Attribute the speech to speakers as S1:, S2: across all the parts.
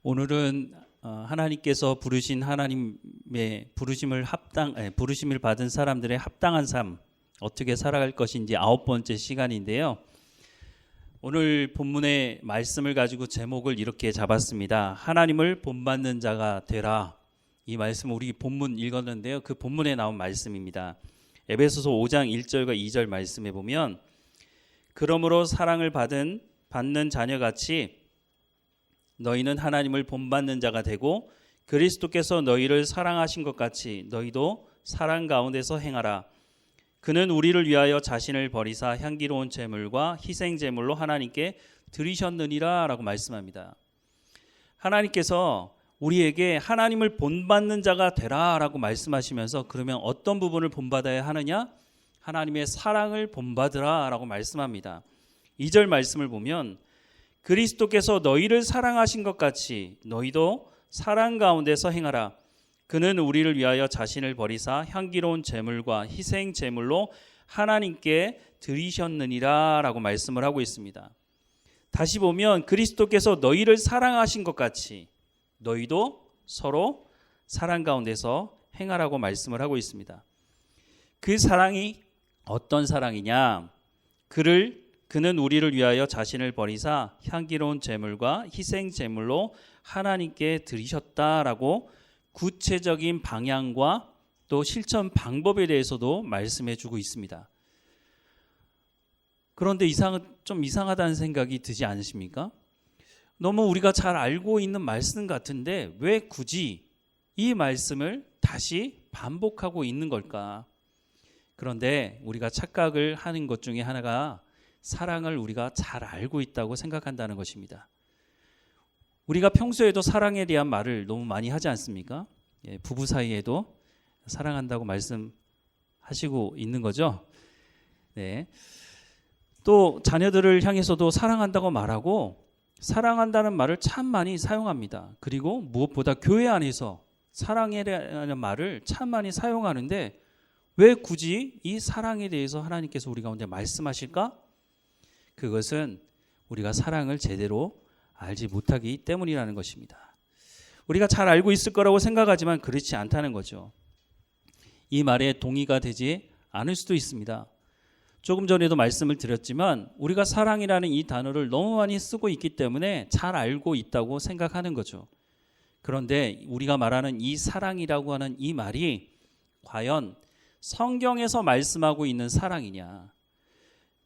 S1: 오늘은 하나님께서 부르신 하나님의 부르심을 받은 사람들의 합당한 삶 어떻게 살아갈 것인지 9번째 시간인데요. 오늘 본문의 말씀을 가지고 제목을 이렇게 잡았습니다. 하나님을 본받는 자가 되라. 이 말씀 우리 본문 읽었는데요. 그 본문에 나온 말씀입니다. 에베소서 5장 1절과 2절 말씀에 보면 그러므로 사랑을 받는 자녀같이 너희는 하나님을 본받는 자가 되고 그리스도께서 너희를 사랑하신 것 같이 너희도 사랑 가운데서 행하라. 그는 우리를 위하여 자신을 버리사 향기로운 제물과 희생 제물로 하나님께 드리셨느니라 라고 말씀합니다. 하나님께서 우리에게 하나님을 본받는 자가 되라 라고 말씀하시면서 그러면 어떤 부분을 본받아야 하느냐? 하나님의 사랑을 본받으라 라고 말씀합니다. 2절 말씀을 보면 그리스도께서 너희를 사랑하신 것 같이 너희도 사랑 가운데서 행하라. 그는 우리를 위하여 자신을 버리사 향기로운 제물과 희생 제물로 하나님께 드리셨느니라 라고 말씀을 하고 있습니다. 다시 보면 그리스도께서 너희를 사랑하신 것 같이 너희도 서로 사랑 가운데서 행하라고 말씀을 하고 있습니다. 그 사랑이 어떤 사랑이냐? 그는 우리를 위하여 자신을 버리사 향기로운 제물과 희생 제물로 하나님께 드리셨다라고 구체적인 방향과 또 실천 방법에 대해서도 말씀해 주고 있습니다. 그런데 좀 이상하다는 생각이 드지 않으십니까? 너무 우리가 잘 알고 있는 말씀 같은데 왜 굳이 이 말씀을 다시 반복하고 있는 걸까? 그런데 우리가 착각을 하는 것 중에 하나가 사랑을 우리가 잘 알고 있다고 생각한다는 것입니다. 우리가 평소에도 사랑에 대한 말을 너무 많이 하지 않습니까? 부부 사이에도 사랑한다고 말씀하시고 있는 거죠. 네. 또 자녀들을 향해서도 사랑한다고 말하고 사랑한다는 말을 참 많이 사용합니다. 그리고 무엇보다 교회 안에서 사랑에 대한 말을 참 많이 사용하는데 왜 굳이 이 사랑에 대해서 하나님께서 우리 가운데 말씀하실까? 그것은 우리가 사랑을 제대로 알지 못하기 때문이라는 것입니다. 우리가 잘 알고 있을 거라고 생각하지만 그렇지 않다는 거죠. 이 말에 동의가 되지 않을 수도 있습니다. 조금 전에도 말씀을 드렸지만 우리가 사랑이라는 이 단어를 너무 많이 쓰고 있기 때문에 잘 알고 있다고 생각하는 거죠. 그런데 우리가 말하는 이 사랑이라고 하는 이 말이 과연 성경에서 말씀하고 있는 사랑이냐?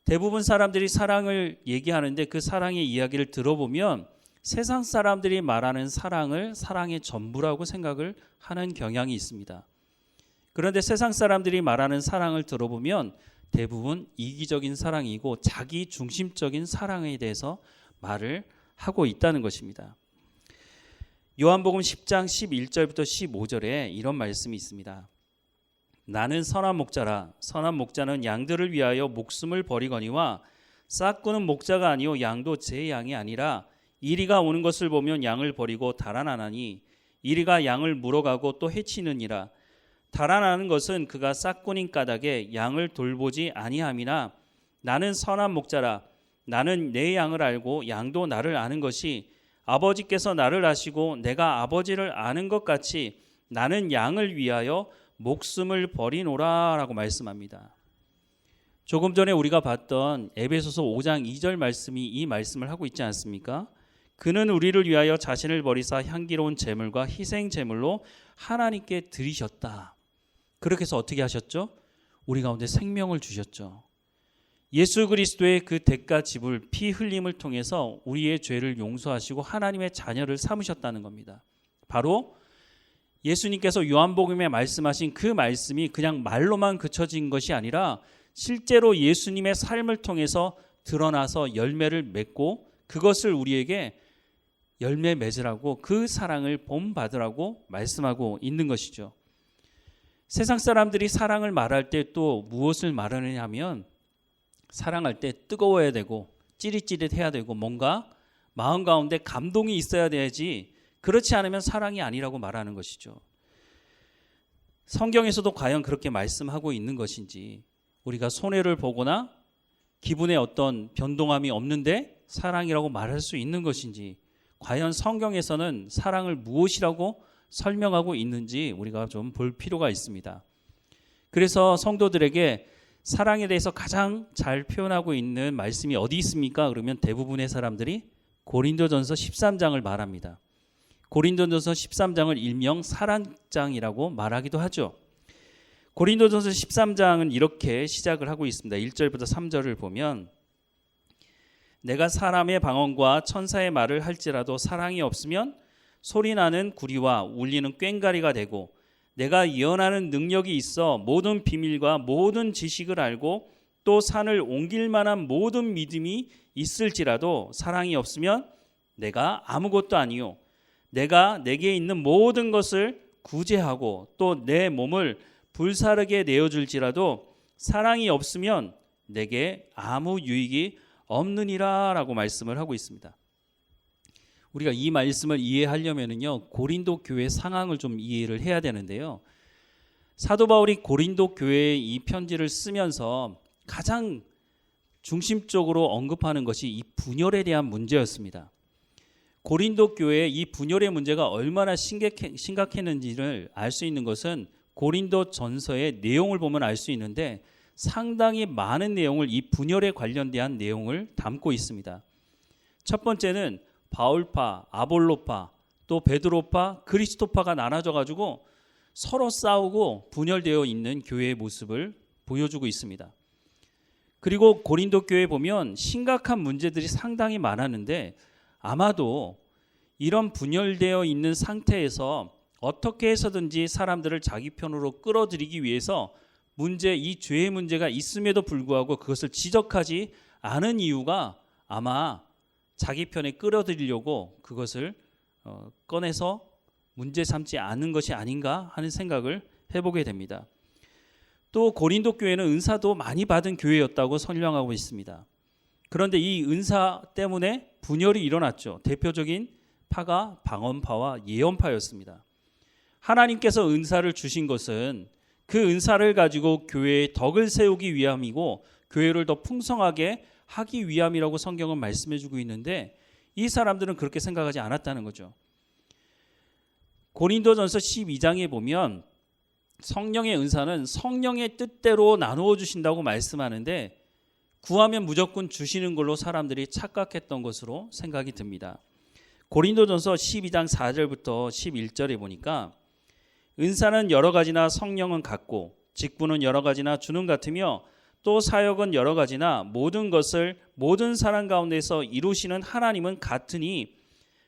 S1: 대부분 사람들이 사랑을 얘기하는데 그 사랑의 이야기를 들어보면 세상 사람들이 말하는 사랑을 사랑의 전부라고 생각을 하는 경향이 있습니다. 그런데 세상 사람들이 말하는 사랑을 들어보면 대부분 이기적인 사랑이고 자기 중심적인 사랑에 대해서 말을 하고 있다는 것입니다. 요한복음 10장 11절부터 15절에 이런 말씀이 있습니다. 나는 선한 목자라. 선한 목자는 양들을 위하여 목숨을 버리거니와 싹구는 목자가 아니요 양도 제 양이 아니라 이리가 오는 것을 보면 양을 버리고 달아나나니 이리가 양을 물어가고 또 해치느니라. 달아나는 것은 그가 싹꾼인 까닭에 양을 돌보지 아니함이나 나는 선한 목자라. 나는 내 양을 알고 양도 나를 아는 것이 아버지께서 나를 아시고 내가 아버지를 아는 것 같이 나는 양을 위하여 목숨을 버리노라 라고 말씀합니다. 조금 전에 우리가 봤던 에베소서 5장 2절 말씀이 이 말씀을 하고 있지 않습니까? 그는 우리를 위하여 자신을 버리사 향기로운 제물과 희생 제물로 하나님께 드리셨다. 그렇게 해서 어떻게 하셨죠? 우리 가운데 생명을 주셨죠. 예수 그리스도의 그 대가 지불 피 흘림을 통해서 우리의 죄를 용서하시고 하나님의 자녀를 삼으셨다는 겁니다. 바로 예수님께서 요한복음에 말씀하신 그 말씀이 그냥 말로만 그쳐진 것이 아니라 실제로 예수님의 삶을 통해서 드러나서 열매를 맺고 그것을 우리에게 열매 맺으라고 그 사랑을 본받으라고 말씀하고 있는 것이죠. 세상 사람들이 사랑을 말할 때 또 무엇을 말하느냐 하면 사랑할 때 뜨거워야 되고 찌릿찌릿해야 되고 뭔가 마음 가운데 감동이 있어야 돼야지 그렇지 않으면 사랑이 아니라고 말하는 것이죠. 성경에서도 과연 그렇게 말씀하고 있는 것인지 우리가 손해를 보거나 기분에 어떤 변동함이 없는데 사랑이라고 말할 수 있는 것인지 과연 성경에서는 사랑을 무엇이라고 설명하고 있는지 우리가 좀 볼 필요가 있습니다. 그래서 성도들에게 사랑에 대해서 가장 잘 표현하고 있는 말씀이 어디 있습니까? 그러면 대부분의 사람들이 고린도전서 13장을 말합니다. 고린도전서 13장을 일명 사랑장이라고 말하기도 하죠. 고린도전서 13장은 이렇게 시작을 하고 있습니다. 1절부터 3절을 보면 내가 사람의 방언과 천사의 말을 할지라도 사랑이 없으면 소리나는 구리와 울리는 꽹과리가 되고 내가 예언하는 능력이 있어 모든 비밀과 모든 지식을 알고 또 산을 옮길 만한 모든 믿음이 있을지라도 사랑이 없으면 내가 아무것도 아니요 내가 내게 있는 모든 것을 구제하고 또 내 몸을 불사르게 내어줄지라도 사랑이 없으면 내게 아무 유익이 없느니라 라고 말씀을 하고 있습니다. 우리가 이 말씀을 이해하려면요 고린도 교회 상황을 좀 이해를 해야 되는데요. 사도 바울이 고린도 교회에 이 편지를 쓰면서 가장 중심적으로 언급하는 것이 이 분열에 대한 문제였습니다. 고린도 교회의 이 분열의 문제가 얼마나 심각했는지를 알 수 있는 것은 고린도 전서의 내용을 보면 알 수 있는데 상당히 많은 내용을 이 분열에 관련된 내용을 담고 있습니다. 첫 번째는 바울파, 아볼로파, 또 베드로파, 그리스도파가 나눠져 가지고 서로 싸우고 분열되어 있는 교회의 모습을 보여주고 있습니다. 그리고 고린도 교회에 보면 심각한 문제들이 상당히 많았는데 아마도 이런 분열되어 있는 상태에서 어떻게 해서든지 사람들을 자기 편으로 끌어들이기 위해서 이 죄의 문제가 있음에도 불구하고 그것을 지적하지 않은 이유가 아마 자기 편에 끌어들이려고 그것을 꺼내서 문제 삼지 않은 것이 아닌가 하는 생각을 해보게 됩니다. 또 고린도 교회는 은사도 많이 받은 교회였다고 설명하고 있습니다. 그런데 이 은사 때문에 분열이 일어났죠. 대표적인 파가 방언파와 예언파였습니다. 하나님께서 은사를 주신 것은 그 은사를 가지고 교회의 덕을 세우기 위함이고 교회를 더 풍성하게 하기 위함이라고 성경은 말씀해주고 있는데 이 사람들은 그렇게 생각하지 않았다는 거죠. 고린도전서 12장에 보면 성령의 은사는 성령의 뜻대로 나누어 주신다고 말씀하는데 구하면 무조건 주시는 걸로 사람들이 착각했던 것으로 생각이 듭니다. 고린도전서 12장 4절부터 11절에 보니까 은사는 여러 가지나 성령은 같고 직분은 여러 가지나 주는 같으며 또 사역은 여러 가지나 모든 것을 모든 사람 가운데서 이루시는 하나님은 같으니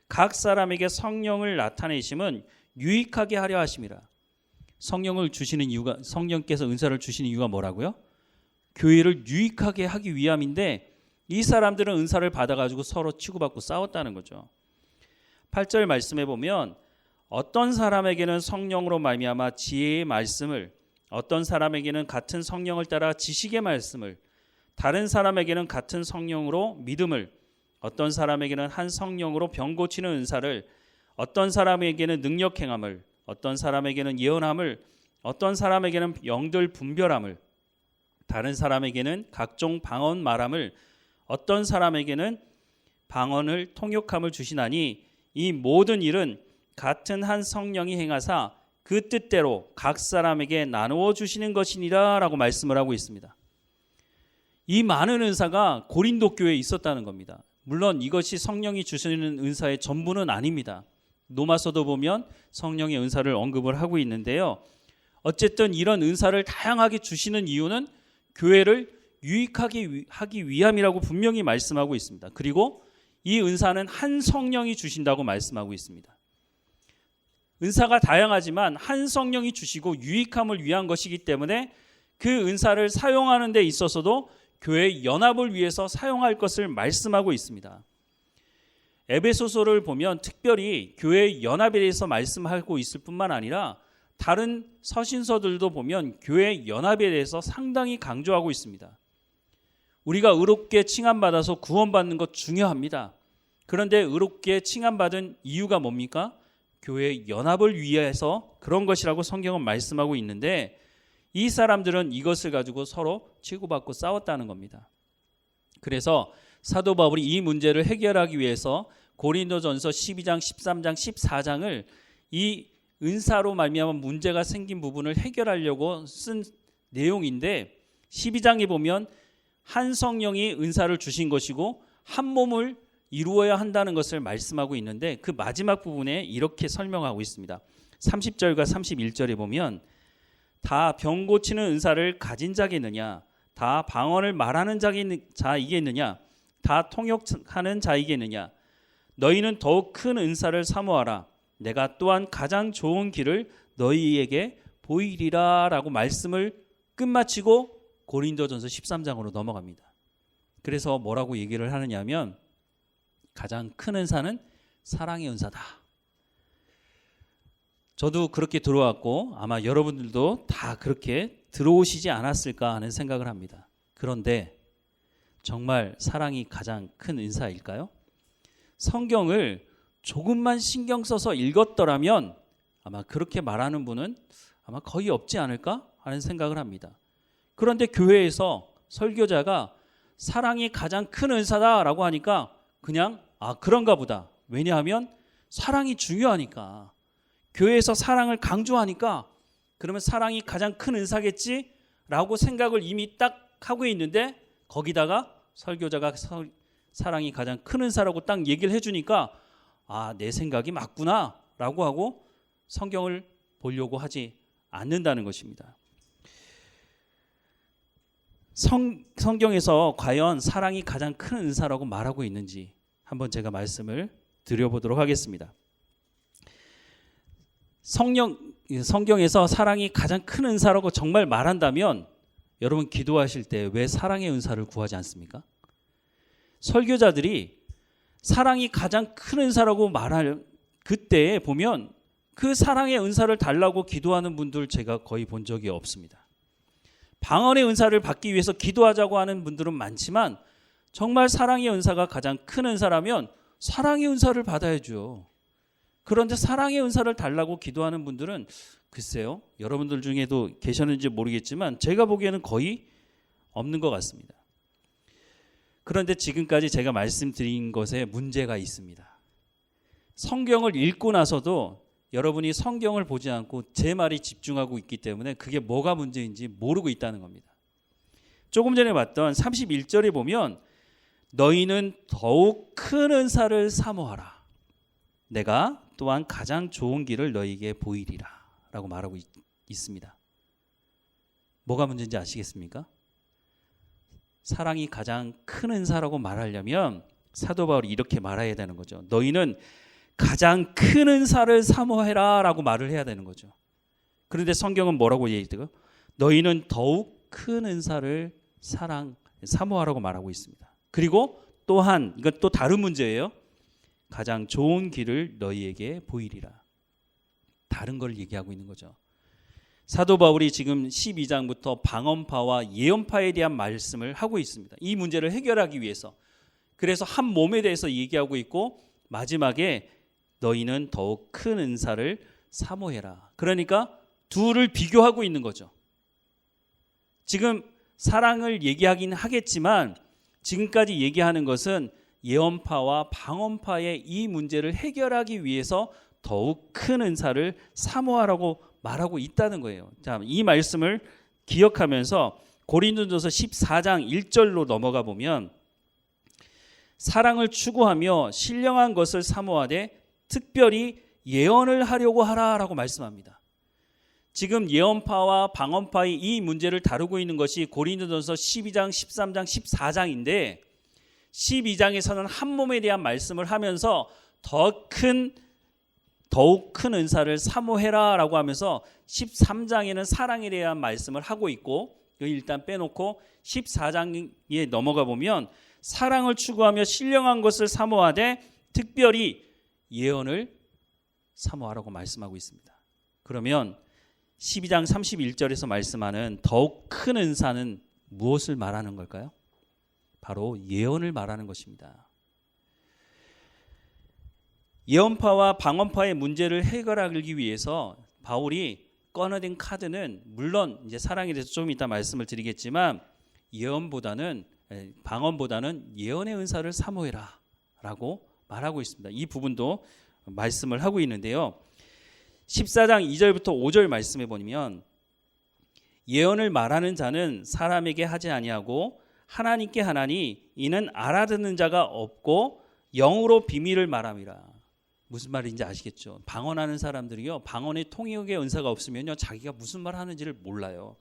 S1: 각 사람에게 성령을 나타내심은 유익하게 하려 하심이라. 성령께서 은사를 주시는 이유가 뭐라고요? 교회를 유익하게 하기 위함인데 이 사람들은 은사를 받아가지고 서로 치고받고 싸웠다는 거죠. 8절 말씀해 보면 어떤 사람에게는 성령으로 말미암아 지혜의 말씀을, 어떤 사람에게는 같은 성령을 따라 지식의 말씀을, 다른 사람에게는 같은 성령으로 믿음을, 어떤 사람에게는 한 성령으로 병 고치는 은사를, 어떤 사람에게는 능력 행함을, 어떤 사람에게는 예언함을, 어떤 사람에게는 영들 분별함을, 다른 사람에게는 각종 방언 말함을, 어떤 사람에게는 방언을 통역함을 주시나니 이 모든 일은 같은 한 성령이 행하사 그 뜻대로 각 사람에게 나누어 주시는 것이니라 라고 말씀을 하고 있습니다. 이 많은 은사가 고린도 교회에 있었다는 겁니다. 물론 이것이 성령이 주시는 은사의 전부는 아닙니다. 로마서도 보면 성령의 은사를 언급을 하고 있는데요. 어쨌든 이런 은사를 다양하게 주시는 이유는 교회를 유익하게 하기 위함이라고 분명히 말씀하고 있습니다. 그리고 이 은사는 한 성령이 주신다고 말씀하고 있습니다. 은사가 다양하지만 한 성령이 주시고 유익함을 위한 것이기 때문에 그 은사를 사용하는 데 있어서도 교회의 연합을 위해서 사용할 것을 말씀하고 있습니다. 에베소서를 보면 특별히 교회의 연합에 대해서 말씀하고 있을 뿐만 아니라 다른 서신서들도 보면 교회의 연합에 대해서 상당히 강조하고 있습니다. 우리가 의롭게 칭함받아서 구원받는 것 중요합니다. 그런데 의롭게 칭함받은 이유가 뭡니까? 교회의 연합을 위해서 그런 것이라고 성경은 말씀하고 있는데 이 사람들은 이것을 가지고 서로 치고받고 싸웠다는 겁니다. 그래서 사도 바울이 이 문제를 해결하기 위해서 고린도전서 12장, 13장, 14장을 이 은사로 말미암아 문제가 생긴 부분을 해결하려고 쓴 내용인데 12장에 보면 한 성령이 은사를 주신 것이고 한 몸을 이루어야 한다는 것을 말씀하고 있는데 그 마지막 부분에 이렇게 설명하고 있습니다. 30절과 31절에 보면 다 병 고치는 은사를 가진 자겠느냐, 다 방언을 말하는 자이겠느냐, 다 통역하는 자이겠느냐, 너희는 더욱 큰 은사를 사모하라. 내가 또한 가장 좋은 길을 너희에게 보이리라 라고 말씀을 끝마치고 고린도전서 13장으로 넘어갑니다. 그래서 뭐라고 얘기를 하느냐면 가장 큰 은사는 사랑의 은사다. 저도 그렇게 들어왔고 아마 여러분들도 다 그렇게 들어오시지 않았을까 하는 생각을 합니다. 그런데 정말 사랑이 가장 큰 은사일까요? 성경을 조금만 신경 써서 읽었더라면 아마 그렇게 말하는 분은 아마 거의 없지 않을까 하는 생각을 합니다. 그런데 교회에서 설교자가 사랑이 가장 큰 은사다라고 하니까 그냥 그런가 보다. 왜냐하면 사랑이 중요하니까. 교회에서 사랑을 강조하니까 그러면 사랑이 가장 큰 은사겠지라고 생각을 이미 딱 하고 있는데 거기다가 설교자가 사랑이 가장 큰 은사라고 딱 얘기를 해주니까 내 생각이 맞구나라고 하고 성경을 보려고 하지 않는다는 것입니다. 성경에서 과연 사랑이 가장 큰 은사라고 말하고 있는지 한번 제가 말씀을 드려보도록 하겠습니다. 성경에서 사랑이 가장 큰 은사라고 정말 말한다면 여러분 기도하실 때 왜 사랑의 은사를 구하지 않습니까? 설교자들이 사랑이 가장 큰 은사라고 말할 그때에 보면 그 사랑의 은사를 달라고 기도하는 분들 제가 거의 본 적이 없습니다. 방언의 은사를 받기 위해서 기도하자고 하는 분들은 많지만 정말 사랑의 은사가 가장 큰 은사라면 사랑의 은사를 받아야죠. 그런데 사랑의 은사를 달라고 기도하는 분들은 글쎄요, 여러분들 중에도 계셨는지 모르겠지만 제가 보기에는 거의 없는 것 같습니다. 그런데 지금까지 제가 말씀드린 것에 문제가 있습니다. 성경을 읽고 나서도 여러분이 성경을 보지 않고 제 말에 집중하고 있기 때문에 그게 뭐가 문제인지 모르고 있다는 겁니다. 조금 전에 봤던 31절에 보면 너희는 더욱 큰 은사를 사모하라. 내가 또한 가장 좋은 길을 너희에게 보이리라 라고 말하고 있습니다. 뭐가 문제인지 아시겠습니까? 사랑이 가장 큰 은사라고 말하려면 사도 바울이 이렇게 말해야 되는 거죠. 너희는 가장 큰 은사를 사모해라 라고 말을 해야 되는 거죠. 그런데 성경은 뭐라고 얘기해요? 너희는 더욱 큰 은사를 사모하라고 말하고 있습니다. 그리고 또한 이건 또 다른 문제예요. 가장 좋은 길을 너희에게 보이리라. 다른 걸 얘기하고 있는 거죠. 사도 바울이 지금 12장부터 방언파와 예언파에 대한 말씀을 하고 있습니다. 이 문제를 해결하기 위해서. 그래서 한 몸에 대해서 얘기하고 있고 마지막에 너희는 더욱 큰 은사를 사모해라. 그러니까 둘을 비교하고 있는 거죠. 지금 사랑을 얘기하긴 하겠지만 지금까지 얘기하는 것은 예언파와 방언파의 이 문제를 해결하기 위해서 더욱 큰 은사를 사모하라고 말하고 있다는 거예요. 자, 이 말씀을 기억하면서 고린도전서 14장 1절로 넘어가 보면 사랑을 추구하며 신령한 것을 사모하되 특별히 예언을 하려고 하라라고 말씀합니다. 지금 예언파와 방언파의 이 문제를 다루고 있는 것이 고린도전서 12장, 13장, 14장인데 12장에서는 한 몸에 대한 말씀을 하면서 더욱 큰 은사를 사모해라라고 하면서 13장에는 사랑에 대한 말씀을 하고 있고 일단 빼놓고 14장에 넘어가 보면 사랑을 추구하며 신령한 것을 사모하되 특별히 예언을 사모하라고 말씀하고 있습니다. 그러면 12장 31절에서 말씀하는 더욱 큰 은사는 무엇을 말하는 걸까요? 바로 예언을 말하는 것입니다. 예언파와 방언파의 문제를 해결하기 위해서 바울이 꺼내든 카드는 물론 이제 사랑에 대해서 좀 이따 말씀을 드리겠지만 방언보다는 예언의 은사를 사모해라라고 말하고 있습니다. 이 부분도 말씀을 하고 있는데요. 14장 2절부터 5절 말씀해 보면 예언을 말하는 자는 사람에게 하지 아니하고 하나님께 하나니 이는 알아듣는 자가 없고 영으로 비밀을 말함이라. 무슨 말인지 아시겠죠? 방언하는 사람들이요, 방언의 통역의 은사가 없으면요, 자기가 무슨 말 하는지를 몰라요.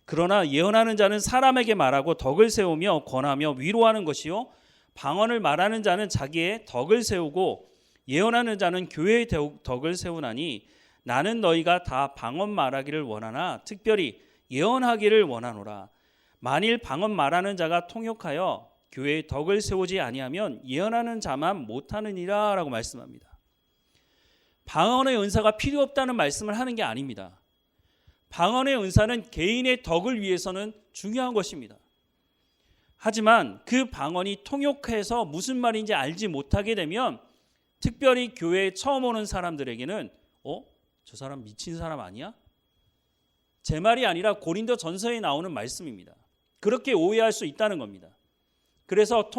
S1: 그러나 예언하는 자는 사람에게 말하고 덕을 세우며 권하며 위로하는 것이요, 방언을 말하는 자는 자기의 덕을 세우고 예언하는 자는 교회의 덕을 세우나니 나는 너희가 다 방언 말하기를 원하나 특별히 예언하기를 원하노라. 만일 방언 말하는 자가 통역하여 교회의 덕을 세우지 아니하면 예언하는 자만 못하느니라 라고 말씀합니다. 방언의 은사가 필요 없다는 말씀을 하는 게 아닙니다. 방언의 은사는 개인의 덕을 위해서는 중요한 것입니다. 하지만 그 방언이 통역해서 무슨 말인지 알지 못하게 되면 특별히 교회에 처음 오는 사람들에게는 저 사람 미친 사람 아니야? 제 말이 아니라 고린도 전서에 나오는 말씀입니다. 그렇게 오해할 수 있다는 겁니다. 그래서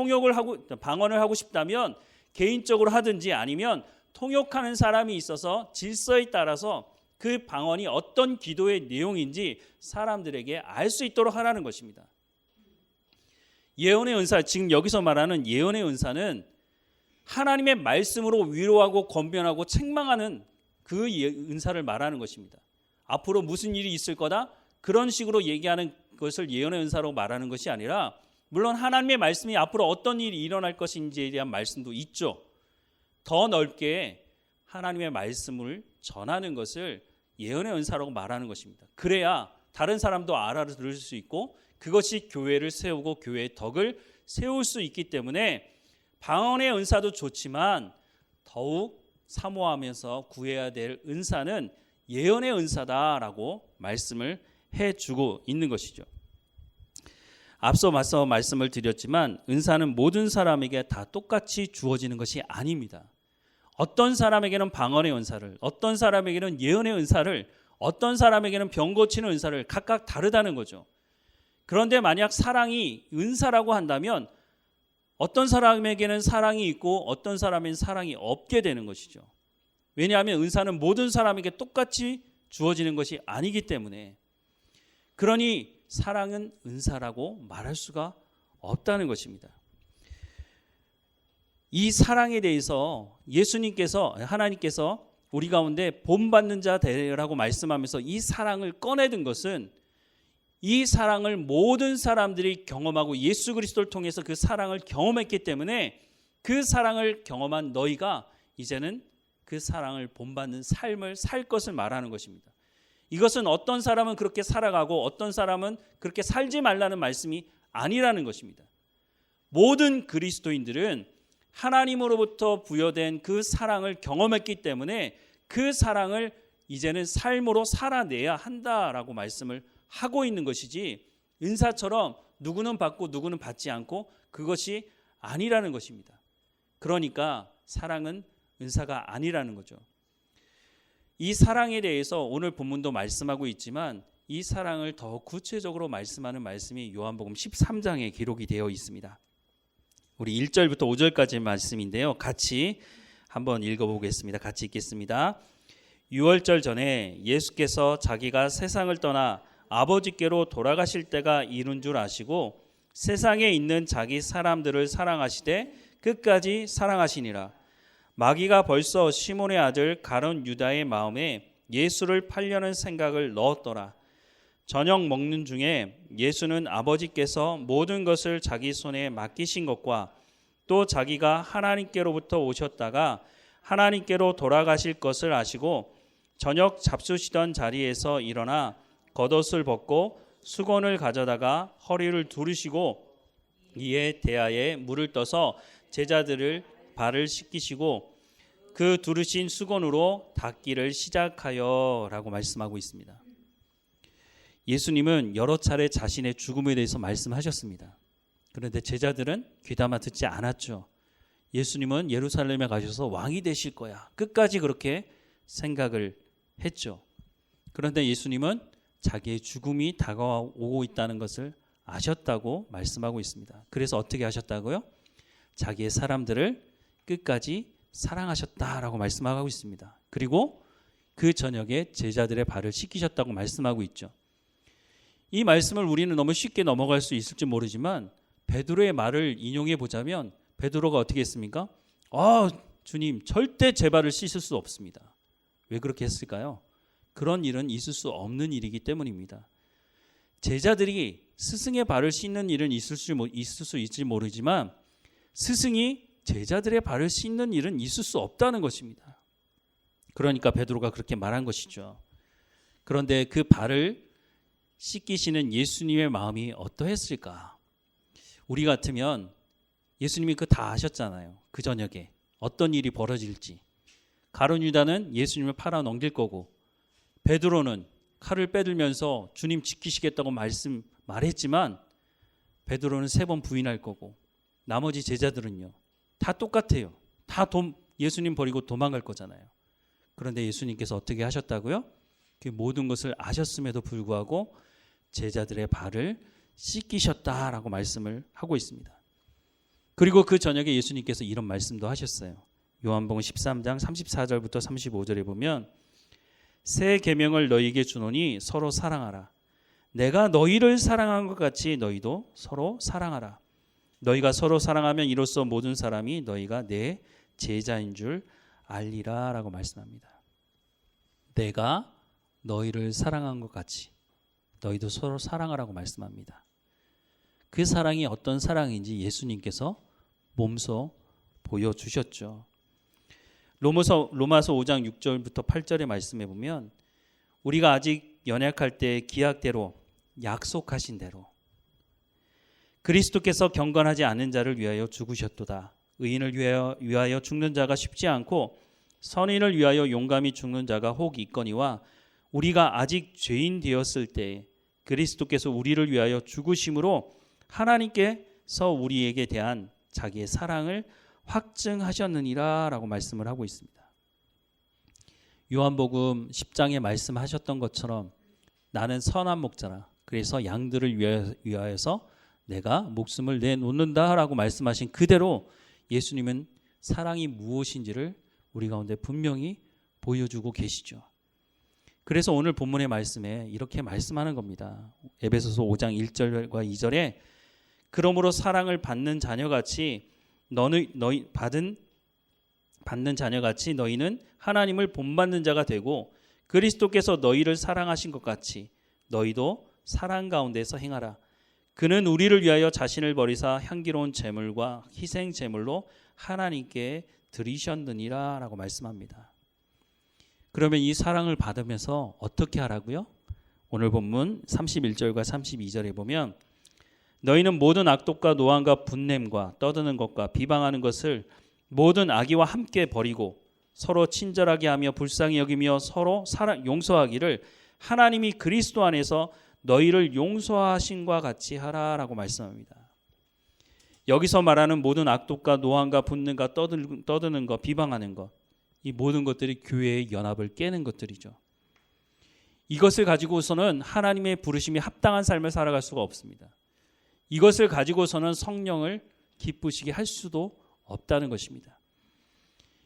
S1: 방언을 하고 싶다면 개인적으로 하든지 아니면 통역하는 사람이 있어서 질서에 따라서 그 방언이 어떤 기도의 내용인지 사람들에게 알 수 있도록 하라는 것입니다. 예언의 은사, 지금 여기서 말하는 예언의 은사는 하나님의 말씀으로 위로하고 권면하고 책망하는 그 은사를 말하는 것입니다. 앞으로 무슨 일이 있을 거다? 그런 식으로 얘기하는 것을 예언의 은사로 말하는 것이 아니라, 물론 하나님의 말씀이 앞으로 어떤 일이 일어날 것인지에 대한 말씀도 있죠. 더 넓게 하나님의 말씀을 전하는 것을 예언의 은사라고 말하는 것입니다. 그래야 다른 사람도 알아들을 수 있고 그것이 교회를 세우고 교회의 덕을 세울 수 있기 때문에 방언의 은사도 좋지만 더욱 사모하면서 구해야 될 은사는 예언의 은사다라고 말씀을 해주고 있는 것이죠. 앞서 말씀을 드렸지만 은사는 모든 사람에게 다 똑같이 주어지는 것이 아닙니다. 어떤 사람에게는 방언의 은사를, 어떤 사람에게는 예언의 은사를, 어떤 사람에게는 병 고치는 은사를 각각 다르다는 거죠. 그런데 만약 사랑이 은사라고 한다면 어떤 사람에게는 사랑이 있고 어떤 사람에게는 사랑이 없게 되는 것이죠. 왜냐하면 은사는 모든 사람에게 똑같이 주어지는 것이 아니기 때문에. 그러니 사랑은 은사라고 말할 수가 없다는 것입니다. 이 사랑에 대해서 하나님께서 우리 가운데 본받는 자 되라고 말씀하면서 이 사랑을 꺼내든 것은 이 사랑을 모든 사람들이 경험하고 예수 그리스도를 통해서 그 사랑을 경험했기 때문에 그 사랑을 경험한 너희가 이제는 그 사랑을 본받는 삶을 살 것을 말하는 것입니다. 이것은 어떤 사람은 그렇게 살아가고 어떤 사람은 그렇게 살지 말라는 말씀이 아니라는 것입니다. 모든 그리스도인들은 하나님으로부터 부여된 그 사랑을 경험했기 때문에 그 사랑을 이제는 삶으로 살아내야 한다라고 말씀을 하고 있는 것이지, 은사처럼 누구는 받고 누구는 받지 않고 그것이 아니라는 것입니다. 그러니까 사랑은 은사가 아니라는 거죠. 이 사랑에 대해서 오늘 본문도 말씀하고 있지만 이 사랑을 더 구체적으로 말씀하는 말씀이 요한복음 13장에 기록이 되어 있습니다. 우리 1절부터 5절까지 말씀인데요. 같이 한번 읽어보겠습니다. 같이 읽겠습니다. 유월절 전에 예수께서 자기가 세상을 떠나 아버지께로 돌아가실 때가 이른 줄 아시고 세상에 있는 자기 사람들을 사랑하시되 끝까지 사랑하시니라. 마귀가 벌써 시몬의 아들 가룟 유다의 마음에 예수를 팔려는 생각을 넣었더라. 저녁 먹는 중에 예수는 아버지께서 모든 것을 자기 손에 맡기신 것과 또 자기가 하나님께로부터 오셨다가 하나님께로 돌아가실 것을 아시고 저녁 잡수시던 자리에서 일어나 겉옷을 벗고 수건을 가져다가 허리를 두르시고 이에 대야에 물을 떠서 제자들을 발을 씻기시고 그 두르신 수건으로 닦기를 시작하여 라고 말씀하고 있습니다. 예수님은 여러 차례 자신의 죽음에 대해서 말씀하셨습니다. 그런데 제자들은 귀담아 듣지 않았죠. 예수님은 예루살렘에 가셔서 왕이 되실 거야. 끝까지 그렇게 생각을 했죠. 그런데 예수님은 자기의 죽음이 다가오고 있다는 것을 아셨다고 말씀하고 있습니다. 그래서 어떻게 하셨다고요? 자기의 사람들을 끝까지 사랑하셨다라고 말씀하고 있습니다. 그리고 그 저녁에 제자들의 발을 씻기셨다고 말씀하고 있죠. 이 말씀을 우리는 너무 쉽게 넘어갈 수 있을지 모르지만 베드로의 말을 인용해 보자면 베드로가 어떻게 했습니까? 주님, 절대 제 발을 씻을 수 없습니다. 왜 그렇게 했을까요? 그런 일은 있을 수 없는 일이기 때문입니다. 제자들이 스승의 발을 씻는 일은 있을 수 있을지 모르지만 스승이 제자들의 발을 씻는 일은 있을 수 없다는 것입니다. 그러니까 베드로가 그렇게 말한 것이죠. 그런데 그 발을 씻기시는 예수님의 마음이 어떠했을까? 우리 같으면 예수님이 그거 다 아셨잖아요. 그 저녁에 어떤 일이 벌어질지. 가룟 유다는 예수님을 팔아 넘길 거고 베드로는 칼을 빼들면서 주님 지키시겠다고 말했지만 베드로는 3번 부인할 거고 나머지 제자들은요. 다 똑같아요. 다 예수님 버리고 도망갈 거잖아요. 그런데 예수님께서 어떻게 하셨다고요? 그 모든 것을 아셨음에도 불구하고 제자들의 발을 씻기셨다라고 말씀을 하고 있습니다. 그리고 그 저녁에 예수님께서 이런 말씀도 하셨어요. 요한복음 13장 34절부터 35절에 보면 새 계명을 너희에게 주노니 서로 사랑하라. 내가 너희를 사랑한 것 같이 너희도 서로 사랑하라. 너희가 서로 사랑하면 이로써 모든 사람이 너희가 내 제자인 줄 알리라 라고 말씀합니다. 내가 너희를 사랑한 것 같이 너희도 서로 사랑하라고 말씀합니다. 그 사랑이 어떤 사랑인지 예수님께서 몸소 보여주셨죠. 로마서 5장 6절부터 8절의 말씀에 보면 우리가 아직 연약할 때 기약대로 약속하신 대로 그리스도께서 경건하지 않은 자를 위하여 죽으셨도다. 의인을 위하여 죽는 자가 쉽지 않고 선인을 위하여 용감히 죽는 자가 혹 있거니와 우리가 아직 죄인 되었을 때 그리스도께서 우리를 위하여 죽으심으로 하나님께서 우리에게 대한 자기의 사랑을 확증하셨느니라 라고 말씀을 하고 있습니다. 요한복음 10장에 말씀하셨던 것처럼 나는 선한 목자라. 그래서 양들을 위하여서 내가 목숨을 내놓는다 라고 말씀하신 그대로 예수님은 사랑이 무엇인지를 우리 가운데 분명히 보여주고 계시죠. 그래서 오늘 본문의 말씀에 이렇게 말씀하는 겁니다. 에베소서 5장 1절과 2절에 그러므로 사랑을 받는 자녀같이 받는 자녀같이 너희는 하나님을 본받는 자가 되고 그리스도께서 너희를 사랑하신 것 같이 너희도 사랑 가운데서 행하라. 그는 우리를 위하여 자신을 버리사 향기로운 제물과 희생 제물로 하나님께 드리셨느니라 라고 말씀합니다. 그러면 이 사랑을 받으면서 어떻게 하라고요? 오늘 본문 31절과 32절에 보면 너희는 모든 악독과 노함과 분냄과 떠드는 것과 비방하는 것을 모든 악의와 함께 버리고 서로 친절하게 하며 불쌍히 여기며 서로 용서하기를 하나님이 그리스도 안에서 너희를 용서하신과 같이 하라라고 말씀합니다. 여기서 말하는 모든 악독과 노함과 분냄과 떠드는 것, 비방하는 것, 이 모든 것들이 교회의 연합을 깨는 것들이죠. 이것을 가지고서는 하나님의 부르심이 합당한 삶을 살아갈 수가 없습니다. 이것을 가지고서는 성령을 기쁘시게 할 수도 없다는 것입니다.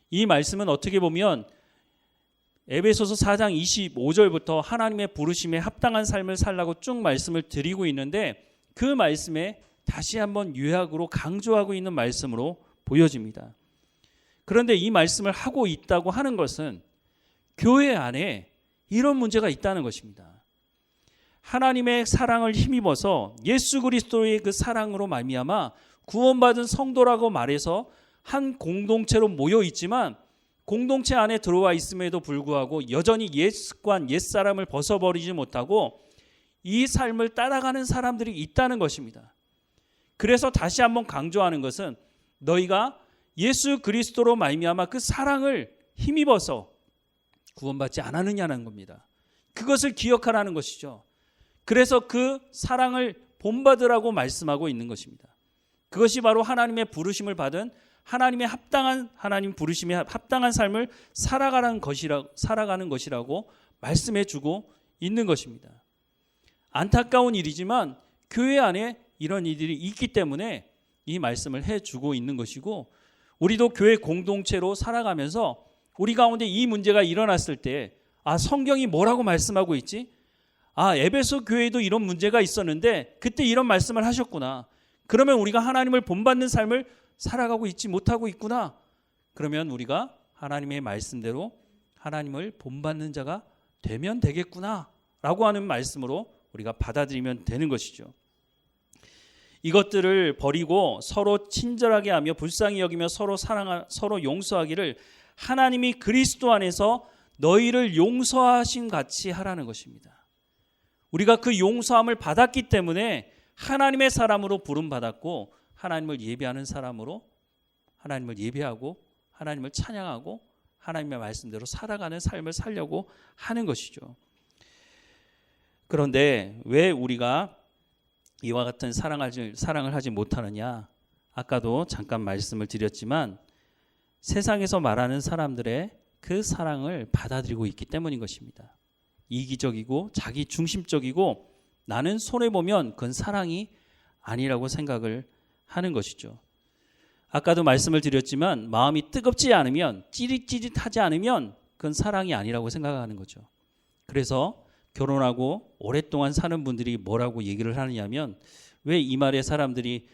S1: 이 말씀은 어떻게 보면 에베소서 4장 25절부터 하나님의 부르심에 합당한 삶을 살라고 쭉 말씀을 드리고 있는데 그 말씀에 다시 한번 요약으로 강조하고 있는 말씀으로 보여집니다. 그런데 이 말씀을 하고 있다고 하는 것은 교회 안에 이런 문제가 있다는 것입니다. 하나님의 사랑을 힘입어서 예수 그리스도의 그 사랑으로 말미암아 구원받은 성도라고 말해서 한 공동체로 모여 있지만 공동체 안에 들어와 있음에도 불구하고 여전히 옛 습관, 옛 사람을 벗어버리지 못하고 이 삶을 따라가는 사람들이 있다는 것입니다. 그래서 다시 한번 강조하는 것은 너희가 예수 그리스도로 말미암아 그 사랑을 힘입어서 구원받지 않았느냐는 겁니다. 그것을 기억하라는 것이죠. 그래서 그 사랑을 본받으라고 말씀하고 있는 것입니다. 그것이 바로 하나님의 부르심을 받은 하나님의 하나님 부르심에 합당한 삶을 살아가는 것이라고 말씀해주고 있는 것입니다. 안타까운 일이지만 교회 안에 이런 일들이 있기 때문에 이 말씀을 해주고 있는 것이고 우리도 교회 공동체로 살아가면서 우리 가운데 이 문제가 일어났을 때 성경이 뭐라고 말씀하고 있지? 에베소 교회도 이런 문제가 있었는데 그때 이런 말씀을 하셨구나. 그러면 우리가 하나님을 본받는 삶을 살아가고 있지 못하고 있구나. 그러면 우리가 하나님의 말씀대로 하나님을 본받는 자가 되면 되겠구나 라고 하는 말씀으로 우리가 받아들이면 되는 것이죠. 이것들을 버리고 서로 친절하게 하며 불쌍히 여기며 서로 용서하기를 하나님이 그리스도 안에서 너희를 용서하신 같이 하라는 것입니다. 우리가 그 용서함을 받았기 때문에 하나님의 사람으로 부름받았고 하나님을 예배하는 사람으로 하나님을 예배하고 하나님을 찬양하고 하나님의 말씀대로 살아가는 삶을 살려고 하는 것이죠. 그런데 왜 우리가 이와 같은 사랑을 하지 못하느냐? 아까도 잠깐 말씀을 드렸지만 세상에서 말하는 사람들의 그 사랑을 받아들이고 있기 때문인 것입니다. 이기적이고 자기 중심적이고 나는 손해보면 그건 사랑이 아니라고 생각을 하는 것이죠. 아까도 말씀을 드렸지만 마음이 뜨겁지 않으면 찌릿찌릿하지 않으면 그건 사랑이 아니라고 생각하는 거죠. 그래서 결혼하고 오랫동안 사는 분들이 뭐라고 얘기를 하느냐면 왜 이 말에 사람들이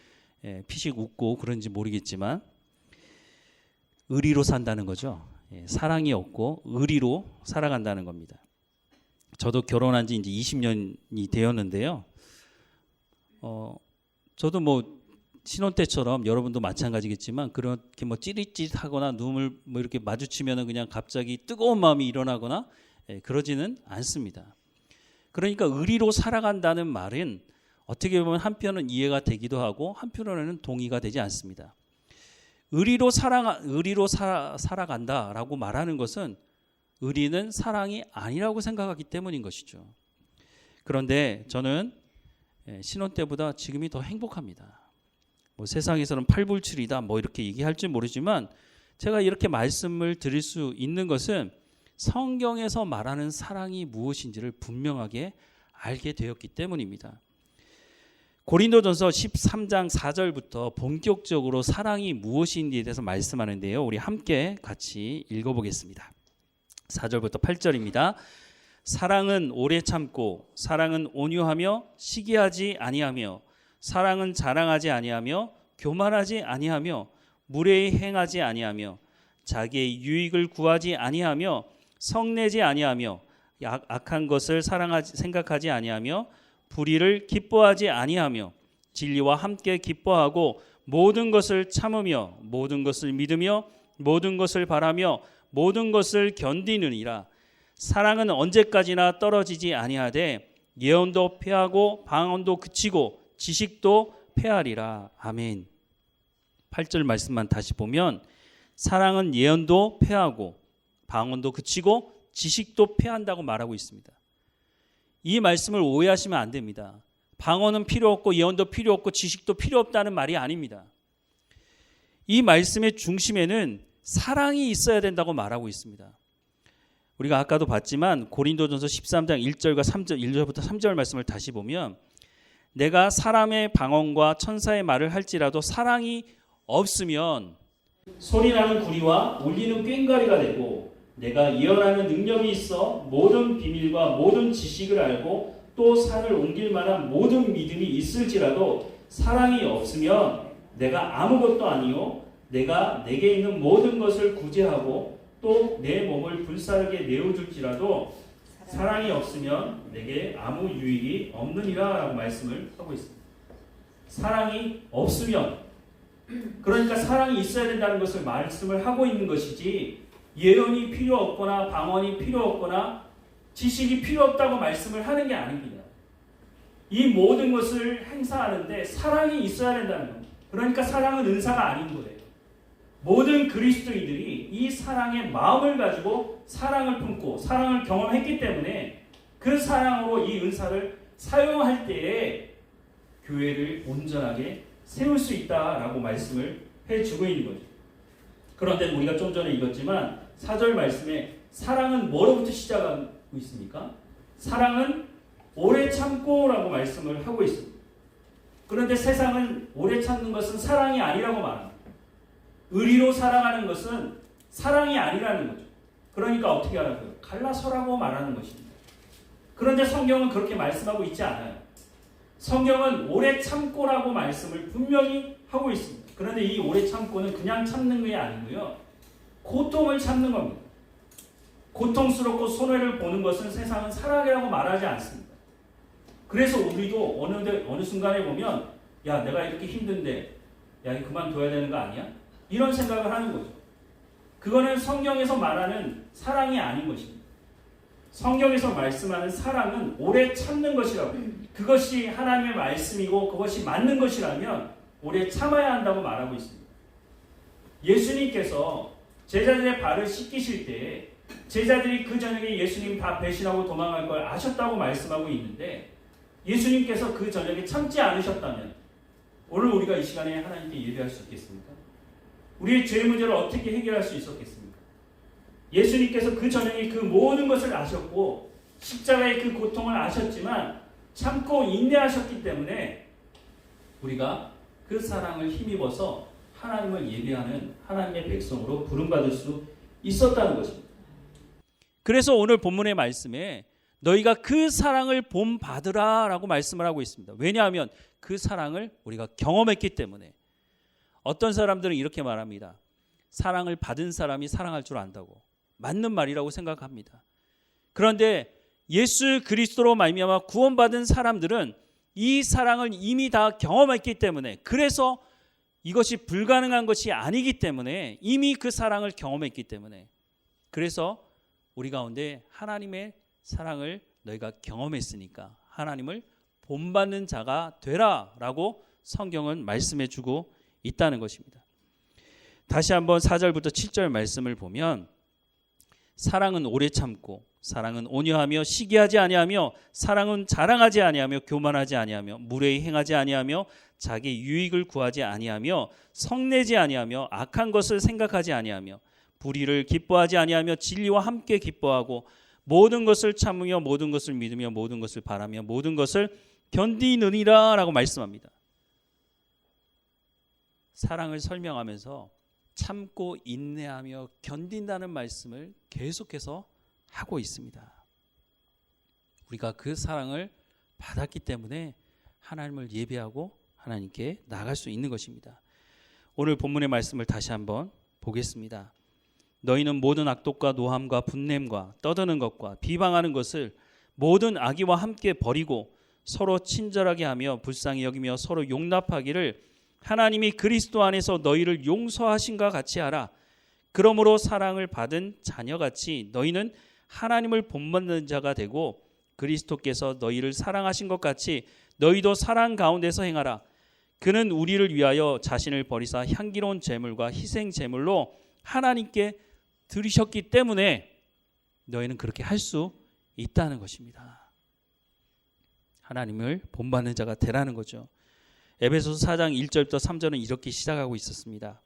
S1: 피식 웃고 그런지 모르겠지만 의리로 산다는 거죠. 사랑이 없고 의리로 살아간다는 겁니다. 저도 결혼한 지 이제 20년이 되었는데요. 저도 신혼 때처럼 여러분도 마찬가지겠지만 그렇게 찌릿찌릿하거나 눈을 이렇게 마주치면은 그냥 갑자기 뜨거운 마음이 일어나거나 그러지는 않습니다. 그러니까 의리로 살아간다는 말은 어떻게 보면 한편은 이해가 되기도 하고 한편으로는 동의가 되지 않습니다. 의리로 살아간다라고 말하는 것은 의리는 사랑이 아니라고 생각하기 때문인 것이죠. 그런데 저는 신혼 때보다 지금이 더 행복합니다. 세상에서는 팔불출이다 이렇게 얘기할지 모르지만 제가 이렇게 말씀을 드릴 수 있는 것은 성경에서 말하는 사랑이 무엇인지를 분명하게 알게 되었기 때문입니다. 고린도전서 13장 4절부터 본격적으로 사랑이 무엇인지에 대해서 말씀하는데요. 우리 함께 같이 읽어보겠습니다. 4절부터 8절입니다. 사랑은 오래 참고 사랑은 온유하며 시기하지 아니하며 사랑은 자랑하지 아니하며 교만하지 아니하며 무례히 행하지 아니하며 자기의 유익을 구하지 아니하며 성내지 아니하며 악한 것을 생각하지 아니하며 불의를 기뻐하지 아니하며 진리와 함께 기뻐하고 모든 것을 참으며 모든 것을 믿으며 모든 것을 바라며 모든 것을 견디느니라. 사랑은 언제까지나 떨어지지 아니하되 예언도 패하고 방언도 그치고 지식도 패하리라. 아멘. 8절 말씀만 다시 보면 사랑은 예언도 패하고 방언도 그치고 지식도 패한다고 말하고 있습니다. 이 말씀을 오해하시면 안 됩니다. 방언은 필요 없고 예언도 필요 없고 지식도 필요 없다는 말이 아닙니다. 이 말씀의 중심에는 사랑이 있어야 된다고 말하고 있습니다. 우리가 아까도 봤지만 고린도전서 13장 1절과 3절, 1절부터 3절 말씀을 다시 보면 내가 사람의 방언과 천사의 말을 할지라도 사랑이 없으면 소리나는 구리와 울리는 꽹과리가 되고 내가 예언하는 능력이 있어 모든 비밀과 모든 지식을 알고 또 산을 옮길 만한 모든 믿음이 있을지라도 사랑이 없으면 내가 아무것도 아니요 내가 내게 있는 모든 것을 구제하고 또 내 몸을 불사르게 내어줄지라도 사랑이 없으면 내게 아무 유익이 없느니라 라고 말씀을 하고 있습니다. 사랑이 없으면 그러니까 사랑이 있어야 된다는 것을 말씀을 하고 있는 것이지 예언이 필요 없거나 방언이 필요 없거나 지식이 필요 없다고 말씀을 하는 게 아닙니다. 이 모든 것을 행사하는데 사랑이 있어야 된다는 겁니다. 그러니까 사랑은 은사가 아닌 거예요. 모든 그리스도인들이 이 사랑의 마음을 가지고 사랑을 품고 사랑을 경험했기 때문에 그 사랑으로 이 은사를 사용할 때에 교회를 온전하게 세울 수 있다라고 말씀을 해주고 있는 거죠. 그런데 우리가 좀 전에 읽었지만 4절 말씀에 사랑은 뭐로부터 시작하고 있습니까? 사랑은 오래 참고라고 말씀을 하고 있습니다. 그런데 세상은 오래 참는 것은 사랑이 아니라고 말합니다. 의리로 우리로 살아가는 것은 사랑이 아니라는 거죠. 그러니까 어떻게 하라고요? 갈라서라고 말하는 것입니다. 그런데 성경은 그렇게 말씀하고 있지 않아요. 성경은 오래 참고라고 말씀을 분명히 하고 있습니다. 그런데 이 오래 참고는 그냥 참는 게 아니고요. 고통을 참는 겁니다. 고통스럽고 손해를 보는 것은 세상은 사랑이라고 말하지 않습니다. 그래서 우리도 어느 순간에 보면 야, 내가 이렇게 힘든데 야, 이거 그만둬야 되는 거 아니야? 이런 생각을 하는 거죠. 그거는 성경에서 말하는 사랑이 아닌 것입니다. 성경에서 말씀하는 사랑은 오래 참는 것이라고. 그것이 하나님의 말씀이고 그것이 맞는 것이라면 오래 참아야 한다고 말하고 있습니다. 예수님께서 제자들의 발을 씻기실 때 제자들이 그 저녁에 예수님 다 배신하고 도망갈 걸 아셨다고 말씀하고 있는데 예수님께서 그 저녁에 참지 않으셨다면 오늘 우리가 이 시간에 하나님께 예배할 수 있겠습니까? 우리의 죄 문제를 어떻게 해결할 수 있었겠습니까? 예수님께서 그 저녁에 그 모든 것을 아셨고 십자가의 그 고통을 아셨지만 참고 인내하셨기 때문에 우리가 그 사랑을 힘입어서 하나님을 예배하는 하나님의 백성으로 부름받을 수 있었다는 것입니다. 그래서 오늘 본문의 말씀에 너희가 그 사랑을 본받으라 라고 말씀을 하고 있습니다. 왜냐하면 그 사랑을 우리가 경험했기 때문에. 어떤 사람들은 이렇게 말합니다. 사랑을 받은 사람이 사랑할 줄 안다고. 맞는 말이라고 생각합니다. 그런데 예수 그리스도로 말미암아 구원받은 사람들은 이 사랑을 이미 다 경험했기 때문에, 그래서 이것이 불가능한 것이 아니기 때문에, 이미 그 사랑을 경험했기 때문에, 그래서 우리 가운데 하나님의 사랑을 너희가 경험했으니까 하나님을 본받는 자가 되라 라고 성경은 말씀해 주고 있다는 것입니다. 다시 한번 4절부터 7절 말씀을 보면, 사랑은 오래 참고 사랑은 온유하며 시기하지 아니하며 사랑은 자랑하지 아니하며 교만하지 아니하며 무례히 행하지 아니하며 자기 유익을 구하지 아니하며 성내지 아니하며 악한 것을 생각하지 아니하며 불의를 기뻐하지 아니하며 진리와 함께 기뻐하고 모든 것을 참으며 모든 것을 믿으며 모든 것을 바라며 모든 것을 견디느니라 라고 말씀합니다. 사랑을 설명하면서 참고 인내하며 견딘다는 말씀을 계속해서 하고 있습니다. 우리가 그 사랑을 받았기 때문에 하나님을 예배하고 하나님께 나아갈 수 있는 것입니다. 오늘 본문의 말씀을 다시 한번 보겠습니다. 너희는 모든 악독과 노함과 분냄과 떠드는 것과 비방하는 것을 모든 악의와 함께 버리고 서로 친절하게 하며 불쌍히 여기며 서로 용납하기를 하나님이 그리스도 안에서 너희를 용서하신과 같이 하라. 그러므로 사랑을 받은 자녀같이 너희는 하나님을 본받는 자가 되고 그리스도께서 너희를 사랑하신 것 같이 너희도 사랑 가운데서 행하라. 그는 우리를 위하여 자신을 버리사 향기로운 제물과 희생 제물로 하나님께 드리셨기 때문에 너희는 그렇게 할 수 있다는 것입니다. 하나님을 본받는 자가 되라는 거죠. 에베소서 4장 1절부터 3절은 이렇게 시작하고 있었습니다.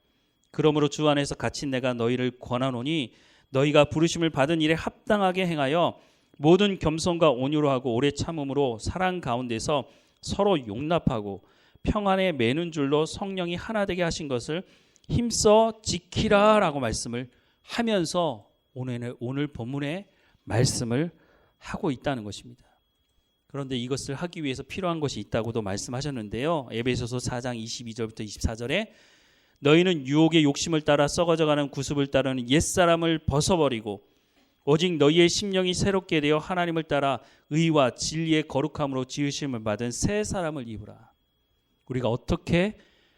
S1: 그러므로 주 안에서 갇힌 내가 너희를 권하노니 너희가 부르심을 받은 일에 합당하게 행하여 모든 겸손과 온유로 하고 오래 참음으로 사랑 가운데서 서로 용납하고 평안에 매는 줄로 성령이 하나 되게 하신 것을 힘써 지키라 라고 말씀을 하면서 오늘 본문의 말씀을 하고 있다는 것입니다. 그런데 이것을 하기 위해서 필요한 것이 있다고도 말씀하셨는데요. 에베소서 4장 22절부터 24절에 너희는 유혹의 욕심을 따라 썩어져가는 구습을 따르는 옛사람을 벗어버리고 오직 너희의 심령이 새롭게 되어 하나님을 따라 의와 진리의 거룩함으로 지으심을 받은 새 사람을 입으라. 우리가 어떻게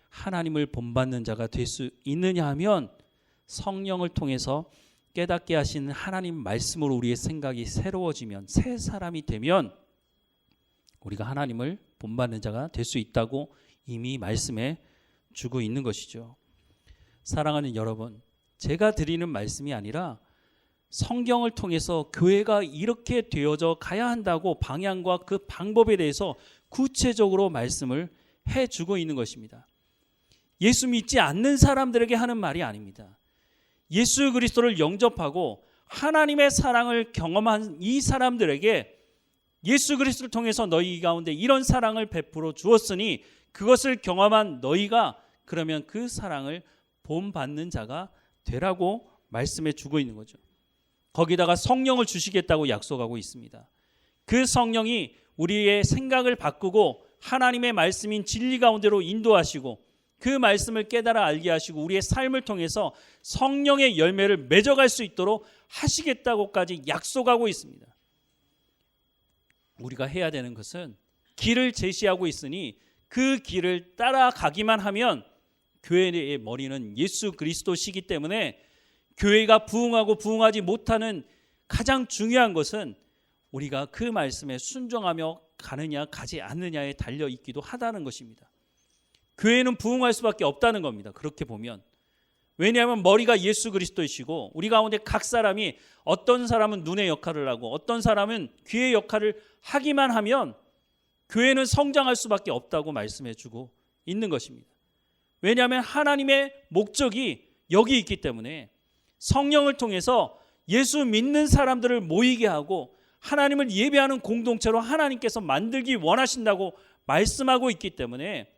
S1: 하나님을 본받는 자가 될 수 있느냐 하면 성령을 통해서 깨닫게 하시는 하나님 말씀으로 우리의 생각이 새로워지면, 새 사람이 되면 우리가 하나님을 본받는 자가 될 수 있다고 이미 말씀해 주고 있는 것이죠. 사랑하는 여러분, 제가 드리는 말씀이 아니라 성경을 통해서 교회가 이렇게 되어져 가야 한다고 방향과 그 방법에 대해서 구체적으로 말씀을 해주고 있는 것입니다. 예수 믿지 않는 사람들에게 하는 말이 아닙니다. 예수 그리스도를 영접하고 하나님의 사랑을 경험한 이 사람들에게 예수 그리스도를 통해서 너희 가운데 이런 사랑을 베풀어 주었으니 그것을 경험한 너희가 그러면 그 사랑을 본받는 자가 되라고 말씀해 주고 있는 거죠. 거기다가 성령을 주시겠다고 약속하고 있습니다. 그 성령이 우리의 생각을 바꾸고 하나님의 말씀인 진리 가운데로 인도하시고 그 말씀을 깨달아 알게 하시고 우리의 삶을 통해서 성령의 열매를 맺어갈 수 있도록 하시겠다고까지 약속하고 있습니다. 우리가 해야 되는 것은 길을 제시하고 있으니 그 길을 따라가기만 하면 교회의 머리는 예수 그리스도시기 때문에 교회가 부흥하고 부흥하지 못하는 가장 중요한 것은 우리가 그 말씀에 순종하며 가느냐 가지 않느냐에 달려 있기도 하다는 것입니다. 교회는 부흥할 수밖에 없다는 겁니다. 그렇게 보면. 왜냐하면 머리가 예수 그리스도이시고 우리 가운데 각 사람이 어떤 사람은 눈의 역할을 하고 어떤 사람은 귀의 역할을 하기만 하면 교회는 성장할 수밖에 없다고 말씀해 주고 있는 것입니다. 왜냐하면 하나님의 목적이 여기 있기 때문에 성령을 통해서 예수 믿는 사람들을 모이게 하고 하나님을 예배하는 공동체로 하나님께서 만들기 원하신다고 말씀하고 있기 때문에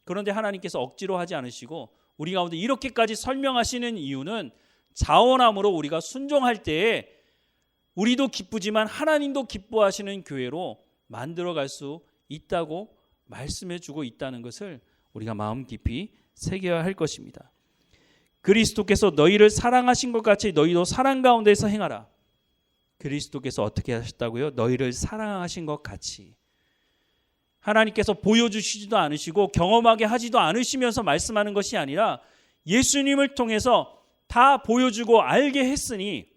S1: 그런데 하나님께서 억지로 하지 않으시고 우리 가운데 이렇게까지 설명하시는 이유는 자원함으로 우리가 순종할 때에 우리도 기쁘지만 하나님도 기뻐하시는 교회로 만들어갈 수 있다고 말씀해 주고 있다는 것을 우리가 마음 깊이 새겨야 할 것입니다. 그리스도께서 너희를 사랑하신 것 같이 너희도 사랑 가운데서 행하라. 그리스도께서 어떻게 하셨다고요? 너희를 사랑하신 것 같이. 하나님께서 보여주시지도 않으시고 경험하게 하지도 않으시면서 말씀하는 것이 아니라 예수님을 통해서 다 보여주고 알게 했으니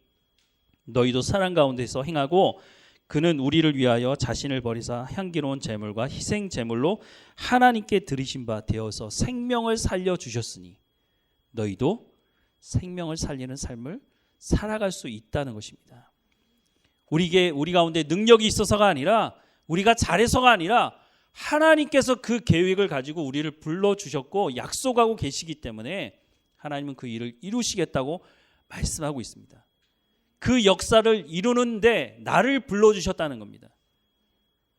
S1: 너희도 사랑 가운데서 행하고 그는 우리를 위하여 자신을 버리사 향기로운 제물과 희생 제물로 하나님께 드리신 바 되어서 생명을 살려주셨으니 너희도 생명을 살리는 삶을 살아갈 수 있다는 것입니다. 우리 가운데 능력이 있어서가 아니라 우리가 잘해서가 아니라 하나님께서 그 계획을 가지고 우리를 불러주셨고 약속하고 계시기 때문에 하나님은 그 일을 이루시겠다고 말씀하고 있습니다. 그 역사를 이루는데 나를 불러주셨다는 겁니다.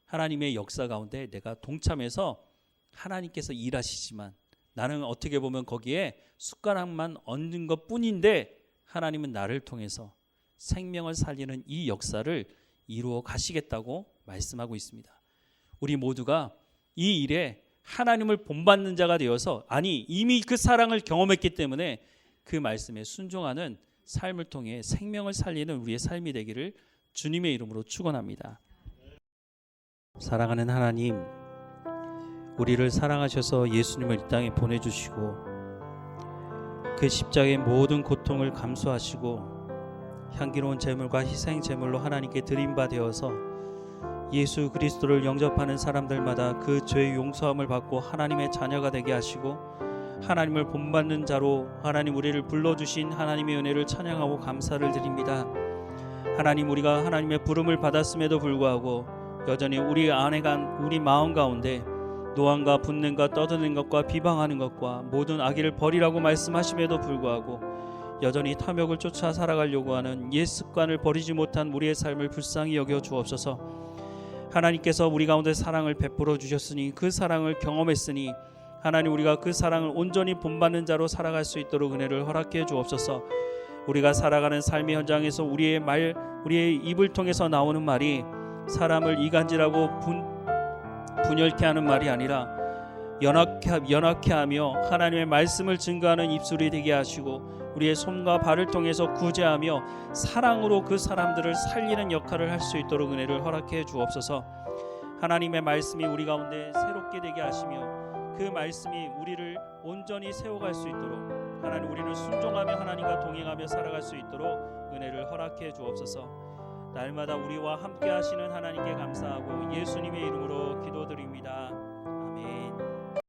S1: 하나님의 역사 가운데 내가 동참해서 하나님께서 일하시지만 나는 어떻게 보면 거기에 숟가락만 얹는 것 뿐인데 하나님은 나를 통해서 생명을 살리는 이 역사를 이루어 가시겠다고 말씀하고 있습니다. 우리 모두가 이 일에 하나님을 본받는 자가 되어서 이미 그 사랑을 경험했기 때문에 그 말씀에 순종하는 삶을 통해 생명을 살리는 우리의 삶이 되기를 주님의 이름으로 축원합니다. 사랑하는 하나님, 우리를 사랑하셔서 예수님을 이 땅에 보내주시고 그 십자가의 모든 고통을 감수하시고 향기로운 제물과 희생 제물로 하나님께 드린 바 되어서 예수 그리스도를 영접하는 사람들마다 그 죄의 용서함을 받고 하나님의 자녀가 되게 하시고 하나님을 본받는 자로 하나님 우리를 불러주신 하나님의 은혜를 찬양하고 감사를 드립니다. 하나님, 우리가 하나님의 부름을 받았음에도 불구하고 여전히 우리 마음 가운데 노함과 분냄과 떠드는 것과 비방하는 것과 모든 악의를 버리라고 말씀하심에도 불구하고 여전히 탐욕을 쫓아 살아가려고 하는 옛 습관을 버리지 못한 우리의 삶을 불쌍히 여겨 주옵소서. 하나님께서 우리 가운데 사랑을 베풀어 주셨으니 그 사랑을 경험했으니 하나님, 우리가 그 사랑을 온전히 본받는 자로 살아갈 수 있도록 은혜를 허락해 주옵소서. 우리가 살아가는 삶의 현장에서 우리의 입을 통해서 나오는 말이 사람을 이간질하고 분열케 하는 말이 아니라 연약케 하며 하나님의 말씀을 증거하는 입술이 되게 하시고 우리의 손과 발을 통해서 구제하며 사랑으로 그 사람들을 살리는 역할을 할 수 있도록 은혜를 허락해 주옵소서. 하나님의 말씀이 우리 가운데 새롭게 되게 하시며 그 말씀이 우리를 온전히 세워갈 수 있도록 하나님, 우리는 순종하며 하나님과 동행하며 살아갈 수 있도록 은혜를 허락해 주옵소서. 날마다 우리와 함께 하시는 하나님께 감사하고 예수님의 이름으로 기도드립니다.